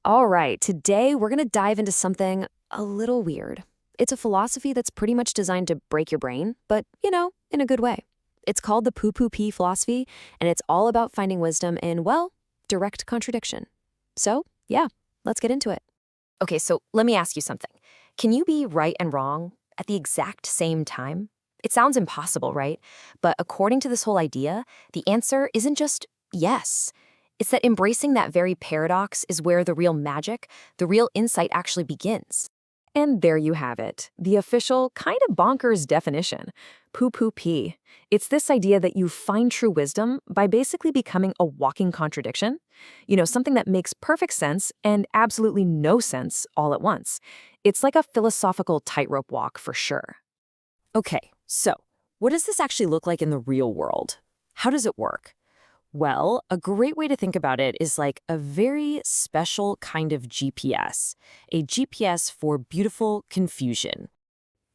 All right, today we're going to dive into something a little weird. It's a philosophy that's pretty much designed to break your brain, but, in a good way. It's called the Pooh-pooh P philosophy, and it's all about finding wisdom in, well, direct contradiction. So, yeah, let's get into it. Okay, so let me ask you something. Can you be right and wrong at the exact same time? It sounds impossible, right? But according to this whole idea, the answer isn't just yes. It's that embracing that very paradox is where the real magic, the real insight actually begins. And there you have it, the official, kind of bonkers definition. Pooh-pooh P. It's this idea that you find true wisdom by basically becoming a walking contradiction. Something that makes perfect sense and absolutely no sense all at once. It's like a philosophical tightrope walk for sure. Okay, so what does this actually look like in the real world? How does it work? Well, a great way to think about it is like a very special kind of GPS, a GPS for beautiful confusion.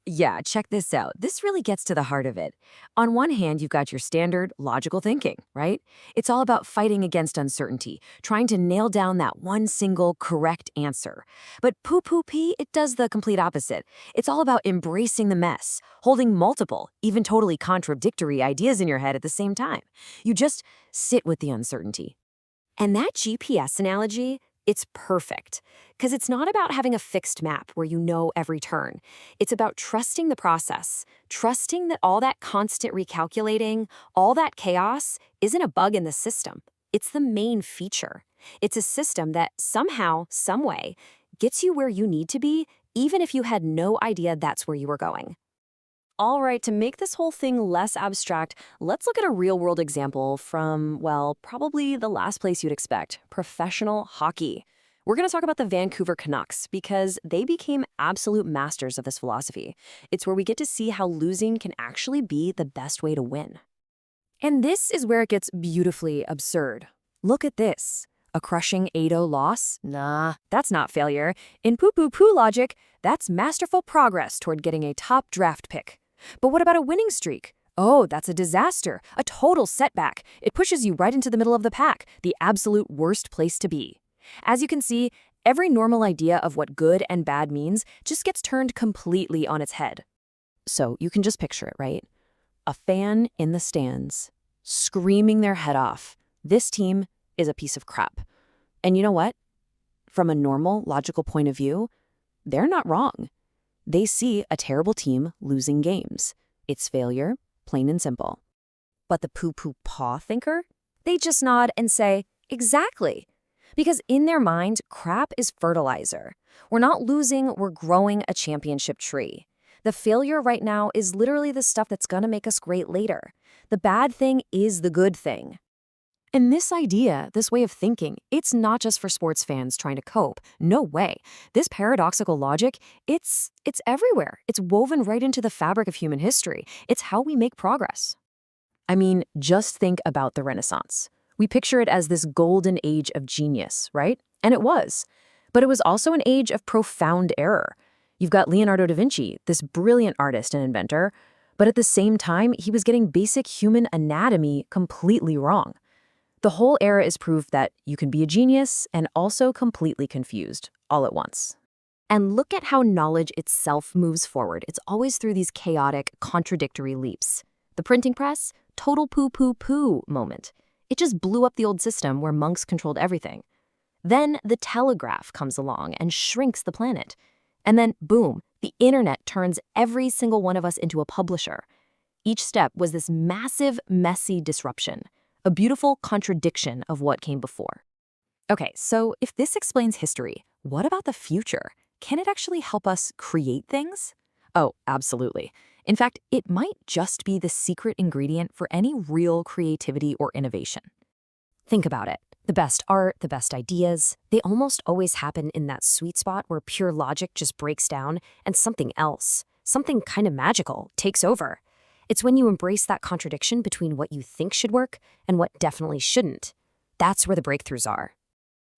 Yeah, check this out. This really gets to the heart of it. On one hand, you've got your standard logical thinking, right? It's all about fighting against uncertainty, trying to nail down that one single correct answer. But Pooh-pooh P, it does the complete opposite. It's all about embracing the mess, holding multiple, even totally contradictory ideas in your head at the same time. You just sit with the uncertainty. And that GPS analogy, it's perfect, because it's not about having a fixed map where you know every turn. It's about trusting the process, trusting that all that constant recalculating, all that chaos isn't a bug in the system. It's the main feature. It's a system that somehow, some way, gets you where you need to be, even if you had no idea that's where you were going. All right, to make this whole thing less abstract, let's look at a real-world example from, well, probably the last place you'd expect, professional hockey. We're going to talk about the Vancouver Canucks because they became absolute masters of this philosophy. It's where we get to see how losing can actually be the best way to win. And this is where it gets beautifully absurd. Look at this. A crushing 8-0 loss? Nah, that's not failure. In Pooh-pooh Pooh logic, that's masterful progress toward getting a top draft pick. But what about a winning streak? Oh, that's a disaster, a total setback. It pushes you right into the middle of the pack, the absolute worst place to be. As you can see, every normal idea of what good and bad means just gets turned completely on its head. So you can just picture it, right? A fan in the stands, screaming their head off. This team is a piece of crap. And you know what? From a normal, logical point of view, they're not wrong. They see a terrible team losing games. It's failure, plain and simple. But the Pooh-pooh Paw thinker? They just nod and say, exactly. Because in their mind, crap is fertilizer. We're not losing, we're growing a championship tree. The failure right now is literally the stuff that's gonna make us great later. The bad thing is the good thing. And this idea, this way of thinking, it's not just for sports fans trying to cope. No way. This paradoxical logic, it's everywhere. It's woven right into the fabric of human history. It's how we make progress. I mean, just think about the Renaissance. We picture it as this golden age of genius, right? And it was. But it was also an age of profound error. You've got Leonardo da Vinci, this brilliant artist and inventor, but at the same time, he was getting basic human anatomy completely wrong. The whole era is proof that you can be a genius and also completely confused all at once. And look at how knowledge itself moves forward. It's always through these chaotic, contradictory leaps. The printing press, total poo-poo-poo moment. It just blew up the old system where monks controlled everything. Then the telegraph comes along and shrinks the planet. And then, boom, the internet turns every single one of us into a publisher. Each step was this massive, messy disruption. A beautiful contradiction of what came before. Okay, so if this explains history, what about the future? Can it actually help us create things? Oh, absolutely. In fact, it might just be the secret ingredient for any real creativity or innovation. Think about it. The best art, the best ideas, they almost always happen in that sweet spot where pure logic just breaks down and something else, something kind of magical, takes over. It's when you embrace that contradiction between what you think should work and what definitely shouldn't. That's where the breakthroughs are.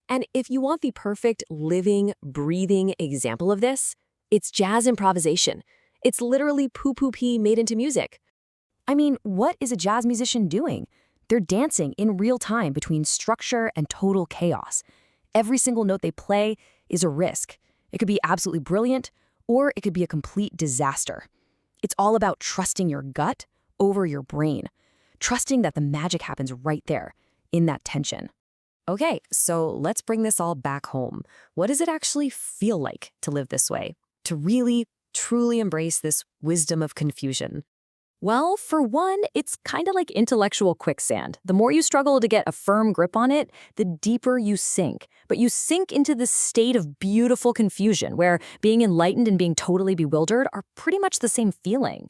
And if you want the perfect living, breathing example of this, it's jazz improvisation. It's literally Pooh-pooh P made into music. I mean, what is a jazz musician doing? They're dancing in real time between structure and total chaos. Every single note they play is a risk. It could be absolutely brilliant, or it could be a complete disaster. It's all about trusting your gut over your brain, trusting that the magic happens right there, in that tension. Okay, so let's bring this all back home. What does it actually feel like to live this way? To really, truly embrace this wisdom of confusion? Well, for one, it's kind of like intellectual quicksand. The more you struggle to get a firm grip on it, the deeper you sink. But you sink into this state of beautiful confusion where being enlightened and being totally bewildered are pretty much the same feeling.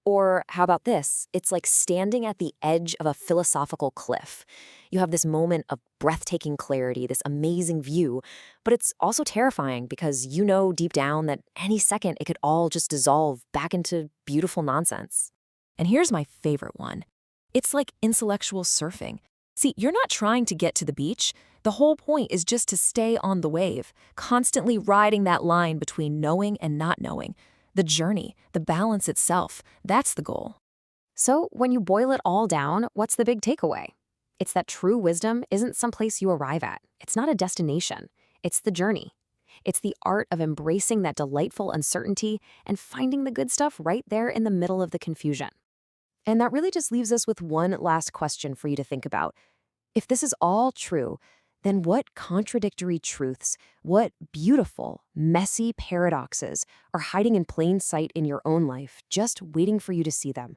Or how about this? It's like standing at the edge of a philosophical cliff. You have this moment of breathtaking clarity, this amazing view, but it's also terrifying because you know deep down that any second it could all just dissolve back into beautiful nonsense. And here's my favorite one. It's like intellectual surfing. See, you're not trying to get to the beach. The whole point is just to stay on the wave, constantly riding that line between knowing and not knowing. The journey, the balance itself, that's the goal. So when you boil it all down, what's the big takeaway? It's that true wisdom isn't someplace you arrive at. It's not a destination. It's the journey. It's the art of embracing that delightful uncertainty and finding the good stuff right there in the middle of the confusion. And that really just leaves us with one last question for you to think about. If this is all true, then what contradictory truths, what beautiful, messy paradoxes are hiding in plain sight in your own life, just waiting for you to see them?